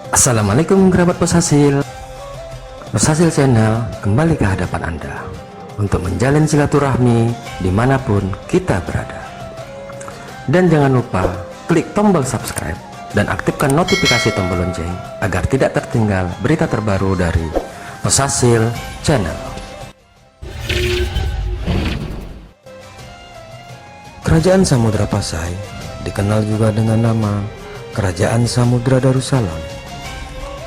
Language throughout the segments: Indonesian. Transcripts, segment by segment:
Assalamualaikum kerabat Bos Hasil. Bos Hasil Channel kembali ke hadapan Anda untuk menjalin silaturahmi dimanapun kita berada. Dan jangan lupa klik tombol subscribe dan aktifkan notifikasi tombol lonceng agar tidak tertinggal berita terbaru dari Bos Hasil Channel. Kerajaan Samudra Pasai dikenal juga dengan nama Kerajaan Samudra Darussalam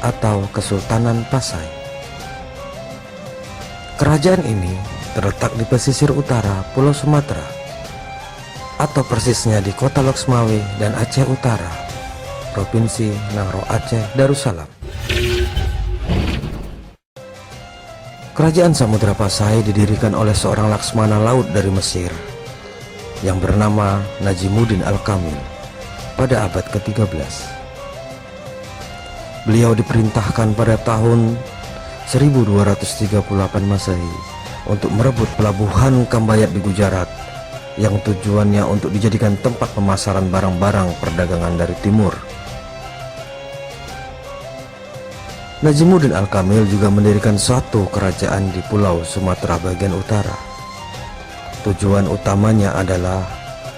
atau Kesultanan Pasai. Kerajaan ini terletak di pesisir utara Pulau Sumatera atau persisnya di Kota Loksmawe dan Aceh Utara, Provinsi Nangro Aceh Darussalam. Kerajaan Samudra Pasai didirikan oleh seorang laksmana laut dari Mesir yang bernama Najimuddin Al-Kamil pada abad ke-13. Beliau diperintahkan pada tahun 1238 Masehi untuk merebut pelabuhan Kambayat di Gujarat yang tujuannya untuk dijadikan tempat pemasaran barang-barang perdagangan dari timur. Najimuddin Al-Kamil juga mendirikan suatu kerajaan di Pulau Sumatera bagian utara. Tujuan utamanya adalah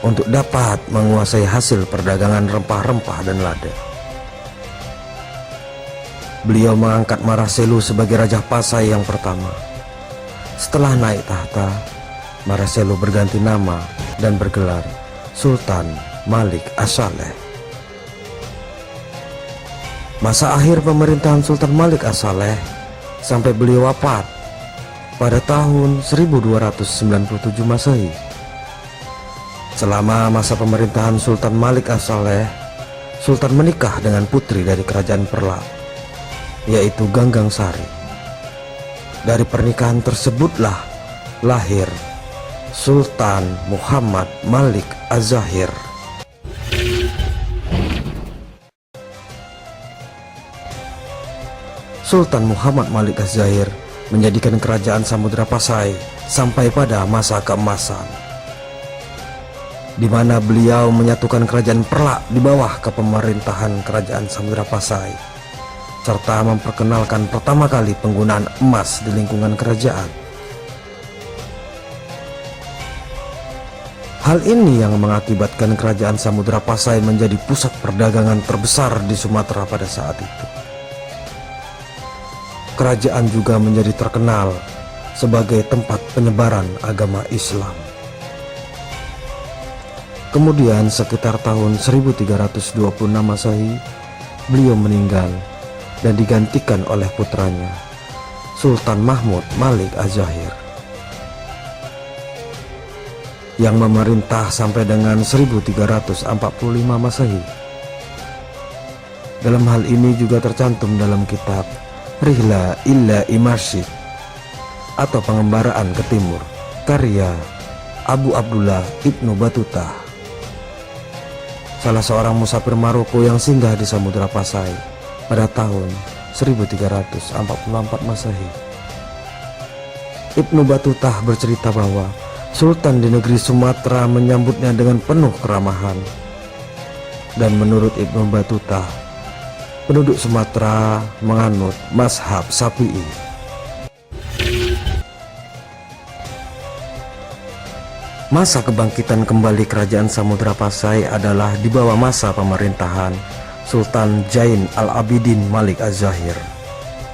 untuk dapat menguasai hasil perdagangan rempah-rempah dan lada. Beliau mengangkat Maraselu sebagai Raja Pasai yang pertama. Setelah naik tahta, Maraselu berganti nama dan bergelar Sultan Malik As-Saleh. Masa akhir pemerintahan Sultan Malik As-Saleh sampai beliau wafat pada tahun 1297 Masehi. Selama masa pemerintahan Sultan Malik As-Saleh, Sultan menikah dengan putri dari Kerajaan Perlak, yaitu Ganggang Sari. Dari pernikahan tersebutlah lahir Sultan Muhammad Malik Az-Zahir. Sultan Muhammad Malik Az-Zahir menjadikan kerajaan Samudra Pasai sampai pada masa keemasan, di mana beliau menyatukan Kerajaan Perlak di bawah kepemerintahan Kerajaan Samudra Pasai, serta memperkenalkan pertama kali penggunaan emas di lingkungan kerajaan. Hal ini yang mengakibatkan Kerajaan Samudra Pasai menjadi pusat perdagangan terbesar di Sumatera pada saat itu. Kerajaan juga menjadi terkenal sebagai tempat penyebaran agama Islam. Kemudian sekitar tahun 1326 Masehi, beliau meninggal dan digantikan oleh putranya Sultan Mahmud Malik Az-Zahir yang memerintah sampai dengan 1345 Masehi. Dalam hal ini juga tercantum dalam kitab Rihla illa Imarsyid atau Pengembaraan ke Timur karya Abu Abdullah Ibnu Battuta, salah seorang musafir Maroko yang singgah di Samudra Pasai pada tahun 1344 Masehi. Ibnu Battuta bercerita bahwa Sultan di negeri Sumatera menyambutnya dengan penuh keramahan. Dan menurut Ibnu Battuta, penduduk Sumatera menganut mazhab Syafi'i. Masa kebangkitan kembali Kerajaan Samudra Pasai adalah di bawah masa pemerintahan Sultan Zain Al-Abidin Malik Az-Zahir,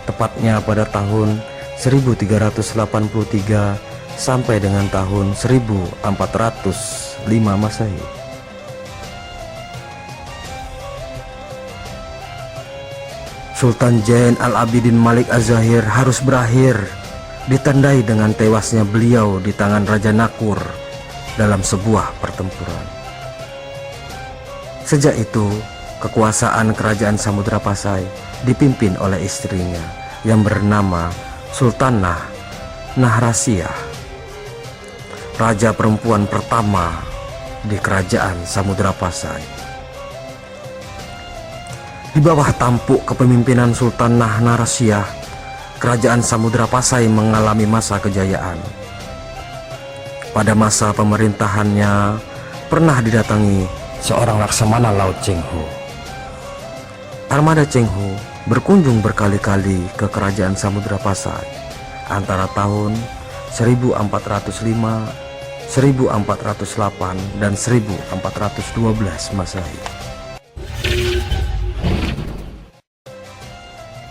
tepatnya pada tahun 1383 sampai dengan tahun 1405 Masehi. Sultan Zain Al-Abidin Malik Az-Zahir harus berakhir ditandai dengan tewasnya beliau di tangan Raja Nakur dalam sebuah pertempuran. Sejak itu, kekuasaan Kerajaan Samudra Pasai dipimpin oleh istrinya yang bernama Sultanah Nahrasiyah, raja perempuan pertama di Kerajaan Samudra Pasai. Di bawah tampuk kepemimpinan Sultan Nahnarasyah, kerajaan Samudra Pasai mengalami masa kejayaan. Pada masa pemerintahannya pernah didatangi seorang laksamana laut Cheng Ho. Armada Cheng Ho berkunjung berkali-kali ke kerajaan Samudra Pasai antara tahun 1405, 1408, dan 1412 Masehi.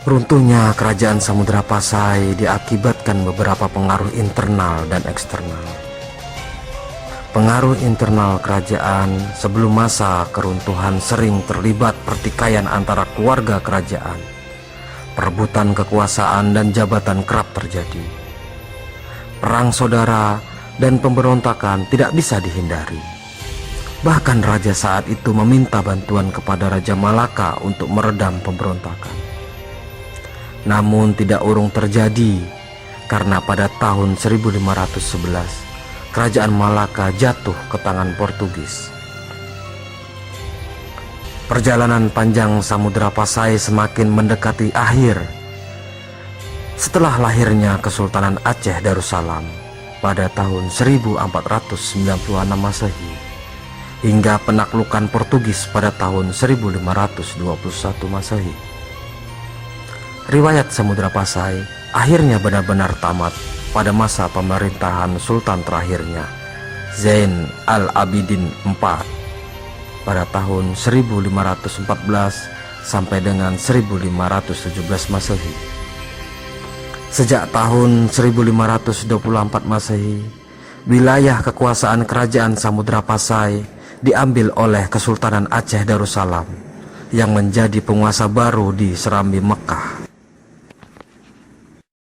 Runtuhnya kerajaan Samudra Pasai diakibatkan beberapa pengaruh internal dan eksternal. Pengaruh internal kerajaan sebelum masa keruntuhan sering terlibat pertikaian antara keluarga kerajaan. Perebutan kekuasaan dan jabatan kerap terjadi. Perang saudara dan pemberontakan tidak bisa dihindari. Bahkan raja saat itu meminta bantuan kepada Raja Malaka untuk meredam pemberontakan. Namun tidak urung terjadi karena pada tahun 1511 kerajaan Malaka jatuh ke tangan Portugis. Perjalanan panjang Samudra Pasai semakin mendekati akhir setelah lahirnya Kesultanan Aceh Darussalam pada tahun 1496 Masehi hingga penaklukan Portugis pada tahun 1521 Masehi. Riwayat Samudra Pasai akhirnya benar-benar tamat pada masa pemerintahan Sultan terakhirnya, Zain al-Abidin IV, pada tahun 1514 sampai dengan 1517 Masehi. Sejak tahun 1524 Masehi, wilayah kekuasaan kerajaan Samudra Pasai diambil oleh Kesultanan Aceh Darussalam yang menjadi penguasa baru di Serambi Mekah.